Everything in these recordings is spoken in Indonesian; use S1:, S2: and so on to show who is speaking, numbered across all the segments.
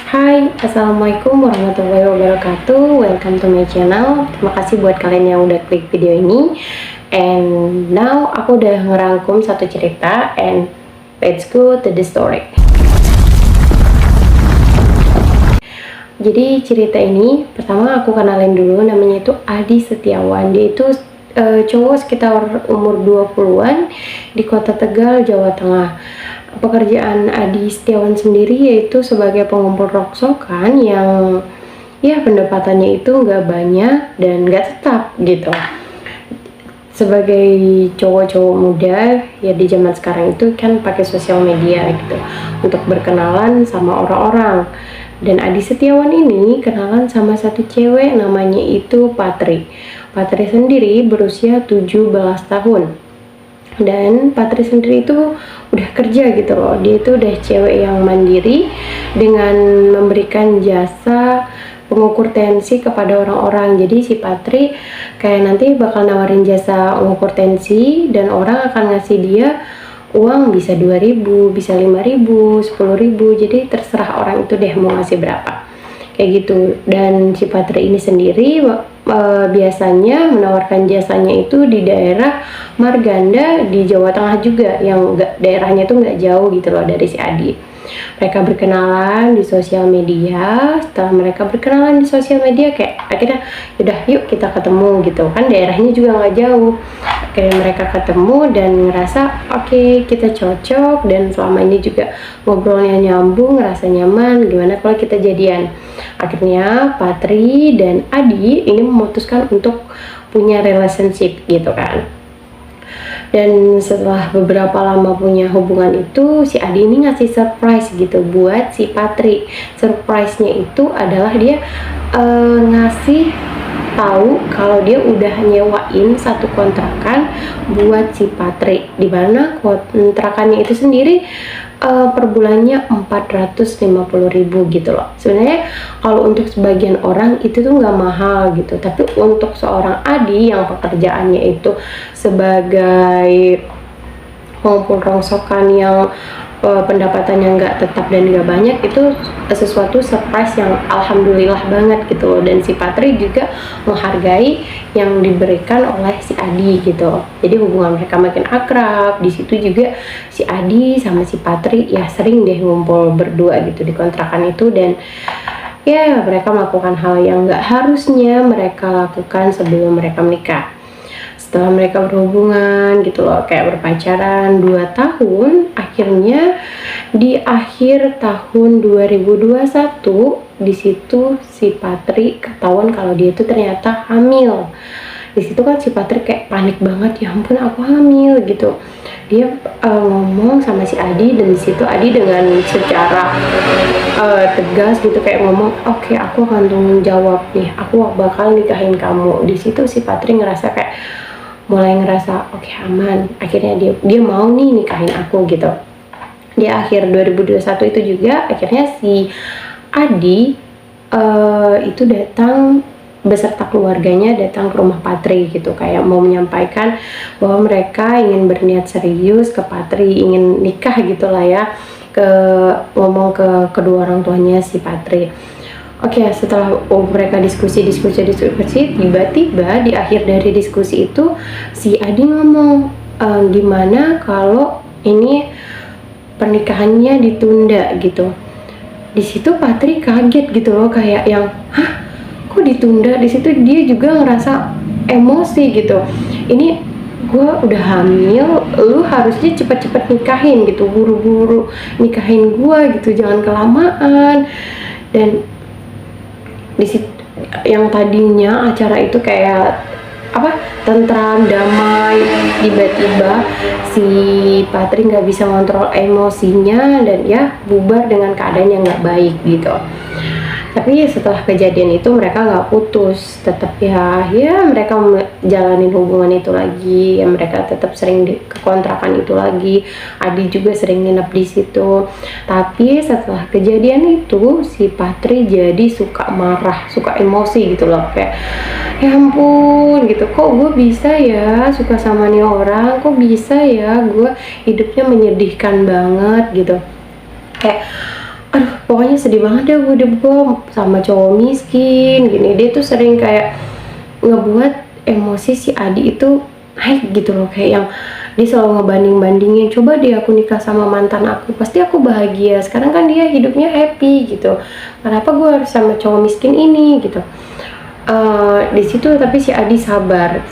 S1: Hai, Assalamualaikum warahmatullahi wabarakatuh. Welcome to my channel. Terima kasih buat kalian yang udah klik video ini. And now aku udah ngerangkum satu cerita, and let's go to the story. Jadi cerita ini pertama aku kenalin dulu, namanya itu Adi Setiawan. Dia itu cowok sekitar umur 20-an di kota Tegal, Jawa Tengah. Pekerjaan Adi Setiawan sendiri yaitu sebagai pengumpul rongsokan yang ya pendapatannya itu nggak banyak dan nggak tetap gitu. Sebagai cowok-cowok muda ya di zaman sekarang itu kan pakai sosial media gitu untuk berkenalan sama orang-orang. Dan Adi Setiawan ini kenalan sama satu cewek namanya itu Patri. Patri sendiri berusia 17 tahun. Dan Patri sendiri itu udah kerja gitu loh. Dia itu udah cewek yang mandiri dengan memberikan jasa pengukur tensi kepada orang-orang. Jadi si Patri kayak nanti bakal nawarin jasa mengukur tensi dan orang akan ngasih dia uang, bisa 2.000, bisa 5.000, 10.000. Jadi terserah orang itu deh mau ngasih berapa. Kayak gitu. Dan si Patri ini sendiri biasanya menawarkan jasanya itu di daerah Marganda di Jawa Tengah juga, yang daerahnya tuh nggak jauh gitu loh dari si Adi. Mereka berkenalan di sosial media. Setelah mereka berkenalan di sosial media, kayak akhirnya udah yuk kita ketemu gitu kan, daerahnya juga nggak jauh. Akhirnya mereka ketemu dan ngerasa oke, kita cocok, dan selama ini juga ngobrolnya nyambung, ngerasa nyaman. Gimana kalau kita jadian? Akhirnya Patri dan Adi ini memutuskan untuk punya relationship gitu kan. Dan setelah beberapa lama punya hubungan itu, si Adi ini ngasih surprise gitu buat si Patri. Surprise-nya itu adalah dia ngasih tahu kalau dia udah nyewain satu kontrakan buat si Patri, di mana kontrakannya itu sendiri per bulannya 450.000 gitu loh. Sebenarnya kalau untuk sebagian orang itu tuh nggak mahal gitu, tapi untuk seorang Adi yang pekerjaannya itu sebagai pengumpul rongsokan yang pendapatannya nggak tetap dan nggak banyak, itu sesuatu surprise yang alhamdulillah banget gitu loh. Dan si Patri juga menghargai yang diberikan oleh si Adi gitu. Jadi hubungan mereka makin akrab. Di situ juga si Adi sama si Patri ya sering deh ngumpul berdua gitu di kontrakan itu, dan ya mereka melakukan hal yang nggak harusnya mereka lakukan sebelum mereka menikah. Setelah mereka berhubungan gitu loh, kayak berpacaran 2 tahun, akhirnya di akhir tahun 2021 di situ si Patri ketahuan kalau dia itu ternyata hamil. Di situ kan si Patri kayak panik banget, ya ampun aku hamil gitu. Dia ngomong sama si Adi, dan di situ Adi dengan secara tegas gitu kayak ngomong, oke, aku akan tanggung jawab nih, aku bakal nikahin kamu. Di situ si Patri ngerasa kayak mulai ngerasa oke, aman. Akhirnya dia mau nih nikahin aku gitu. Di akhir 2021 itu juga akhirnya si Adi itu datang beserta keluarganya, datang ke rumah Patri gitu, kayak mau menyampaikan bahwa mereka ingin berniat serius ke Patri, ingin nikah gitulah ya, ngomong ke kedua orang tuanya si Patri. Oke, setelah mereka diskusi, tiba-tiba di akhir dari diskusi itu si Adi ngomong, gimana kalau ini pernikahannya ditunda gitu. Di situ Patri kaget gitu loh, kayak yang hah, kok ditunda? Di situ dia juga ngerasa emosi gitu. Ini gue udah hamil, lu harusnya cepet-cepet nikahin gitu, buru-buru nikahin gue gitu, jangan kelamaan. Dan di situ yang tadinya acara itu kayak tentram, damai, tiba-tiba si Patri nggak bisa kontrol emosinya dan ya bubar dengan keadaan yang nggak baik gitu. Tapi setelah kejadian itu mereka nggak putus, tetap ya mereka jalanin hubungan itu lagi, ya mereka tetap sering ke kontrakan itu lagi. Adi juga sering nginep di situ. Tapi setelah kejadian itu si Patri jadi suka marah, suka emosi gitu loh, kayak ya ampun gitu, kok gue bisa ya suka sama nih orang, kok bisa ya gue hidupnya menyedihkan banget gitu. Kayak aduh, pokoknya pokoknya sedih banget deh hidup gue sama cowok miskin gini. Dia tuh sering kayak ngebuat emosi si Adi itu naik gitu loh, kayak yang dia selalu ngebanding-bandingin, coba deh aku nikah sama mantan aku pasti aku bahagia, sekarang kan dia hidupnya happy gitu, kenapa gue harus sama cowok miskin ini gitu. Di situ tapi si Adi sabar,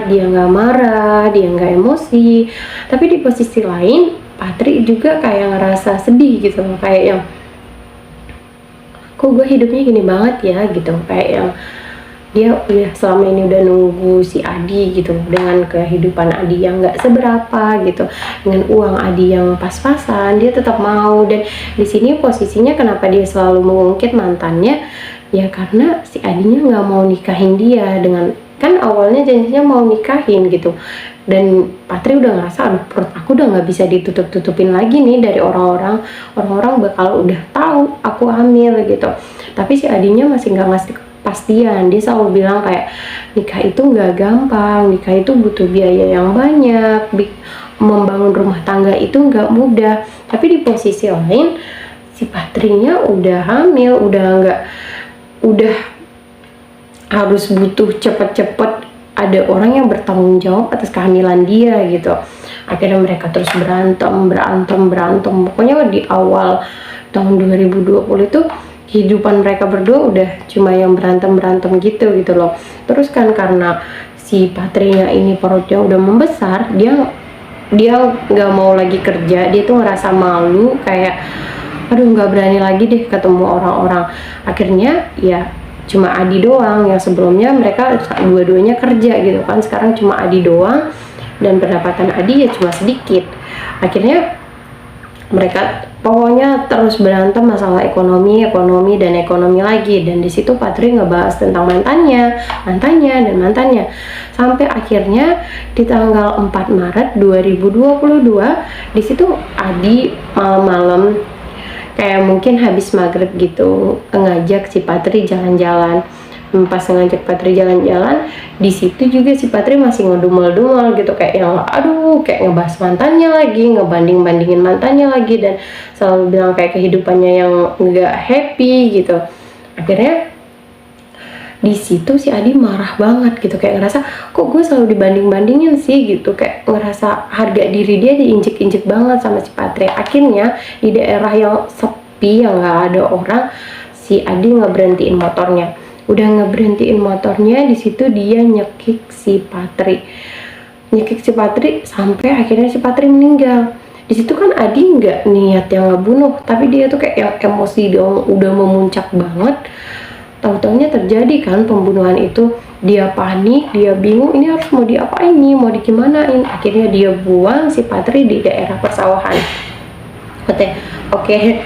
S1: dia nggak marah, dia nggak emosi. Tapi di posisi lain Patri juga kayak ngerasa sedih gitu loh, kayak yang kok gue hidupnya gini banget ya gitu, kayak yang dia udah selama ini udah nunggu si Adi gitu dengan kehidupan Adi yang nggak seberapa gitu, dengan uang Adi yang pas-pasan dia tetap mau. Dan di sini posisinya kenapa dia selalu mengungkit mantannya ya, karena si Adinya nggak mau nikahin dia, dengan kan awalnya janjinya mau nikahin gitu. Dan Patri udah ngerasa aduh perut aku udah nggak bisa ditutup-tutupin lagi nih dari orang-orang bakal udah tahu aku hamil gitu. Tapi si Adinya masih nggak ngasih kepastian, dia selalu bilang kayak nikah itu nggak gampang, nikah itu butuh biaya yang banyak, membangun rumah tangga itu nggak mudah. Tapi di posisi lain si Patrinya udah hamil, udah harus butuh cepet-cepet ada orang yang bertanggung jawab atas kehamilan dia gitu. Akhirnya mereka terus berantem. Pokoknya di awal tahun 2020 itu kehidupan mereka berdua udah cuma yang berantem gitu loh. Terus kan karena si Patrinya ini perutnya udah membesar, dia nggak mau lagi kerja, dia tuh ngerasa malu, kayak aduh nggak berani lagi deh ketemu orang-orang. Akhirnya ya cuma Adi doang, yang sebelumnya mereka dua-duanya kerja gitu kan, sekarang cuma Adi doang dan pendapatan Adi ya cuma sedikit. Akhirnya mereka pokoknya terus berantem masalah ekonomi lagi. Dan di situ Patri ngebahas tentang mantannya sampai akhirnya di tanggal 4 Maret 2022 di situ Adi malam-malam kayak mungkin habis maghrib gitu ngajak si Patri jalan-jalan. Pas ngajak Patri jalan-jalan, di situ juga si Patri masih ngedumel-dumel gitu, kayak yang aduh kayak ngebahas mantannya lagi, ngebanding-bandingin mantannya lagi, dan selalu bilang kayak kehidupannya yang nggak happy gitu. Akhirnya di situ si Adi marah banget gitu, kayak ngerasa kok gue selalu dibanding-bandingin sih gitu, kayak ngerasa harga diri dia diinjek-injek banget sama si Patri. Akhirnya di daerah yang sepi yang nggak ada orang, si Adi ngeberhentiin motornya. Udah ngeberhentiin motornya, di situ dia nyekik si Patri sampai akhirnya si Patri meninggal. Di situ kan Adi nggak niat yang ngebunuh, tapi dia tuh kayak yang emosi dong, udah memuncak banget. Tahu-taunya terjadi kan pembunuhan itu, dia panik, dia bingung ini harus mau diapain nih, mau dikimanain. Akhirnya dia buang si Patri di daerah persawahan. Oke,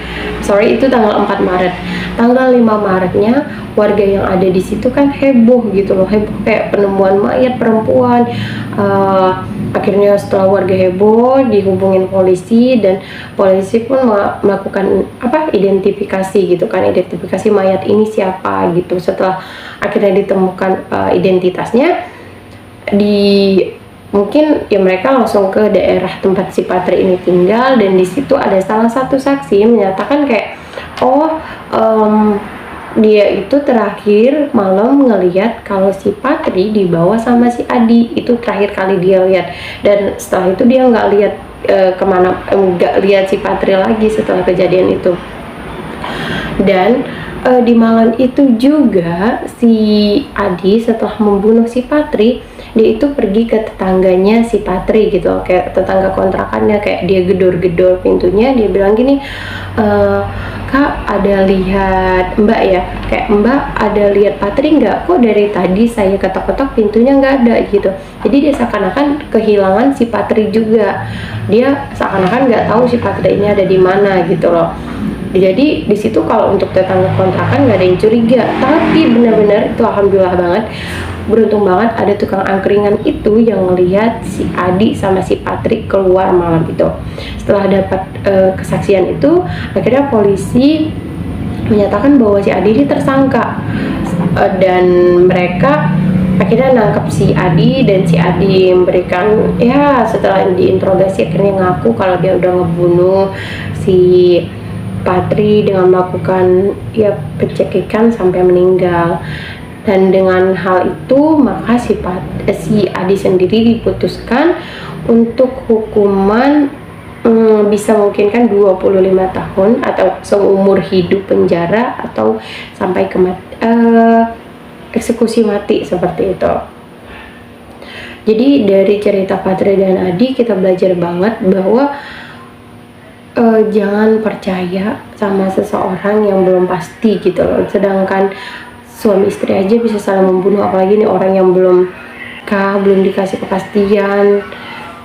S1: sorry, itu tanggal 4 Maret. Tanggal 5 Maretnya warga yang ada di situ kan heboh gitu loh, heboh kayak penemuan mayat perempuan. Akhirnya setelah warga heboh dihubungin polisi, dan polisi pun melakukan identifikasi gitu kan, identifikasi mayat ini siapa gitu. Setelah akhirnya ditemukan identitasnya, mungkin ya mereka langsung ke daerah tempat si Patri ini tinggal. Dan di situ ada salah satu saksi menyatakan kayak dia itu terakhir malam ngelihat kalau si Patri dibawa sama si Adi, itu terakhir kali dia lihat. Dan setelah itu dia nggak lihat nggak lihat si Patri lagi setelah kejadian itu. Dan di malam itu juga si Adi setelah membunuh si Patri, dia itu pergi ke tetangganya si Patri gitu, kayak tetangga kontrakannya, kayak dia gedor-gedor pintunya, dia bilang gini, Kak ada lihat Mbak ya, kayak Mbak ada lihat Patri nggak? Kok dari tadi saya ketok-ketok pintunya nggak ada gitu. Jadi dia seakan-akan kehilangan si Patri juga, dia seakan-akan nggak tahu si Patri ini ada di mana gitu loh. Jadi di situ kalau untuk tetangga kontrakan nggak ada yang curiga, tapi benar-benar itu alhamdulillah banget, beruntung banget ada tukang angkringan itu yang ngelihat si Adi sama si Patri keluar malam itu. Setelah dapat kesaksian itu, akhirnya polisi menyatakan bahwa si Adi ini tersangka, dan mereka akhirnya nangkep si Adi. Dan si Adi memberikan, ya setelah diinterogasi akhirnya ngaku kalau dia udah ngebunuh si Patri dengan melakukan ya pencekikan sampai meninggal. Dan dengan hal itu maka si Adi sendiri diputuskan untuk hukuman bisa mungkin kan 25 tahun atau seumur hidup penjara atau sampai ke eksekusi mati seperti itu. Jadi dari cerita Patri dan Adi kita belajar banget bahwa jangan percaya sama seseorang yang belum pasti gitu loh. Sedangkan suami istri aja bisa saling membunuh, apalagi nih orang yang belum dikasih kepastian.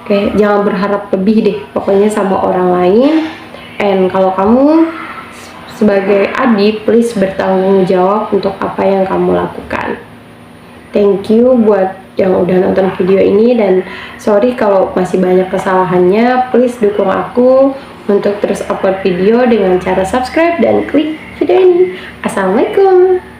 S1: Oke, jangan berharap lebih deh pokoknya sama orang lain. And kalau kamu sebagai Adi, please bertanggung jawab untuk apa yang kamu lakukan. Thank you buat yang udah nonton video ini, dan sorry kalau masih banyak kesalahannya. Please dukung aku untuk terus upload video dengan cara subscribe dan klik video ini. Assalamualaikum.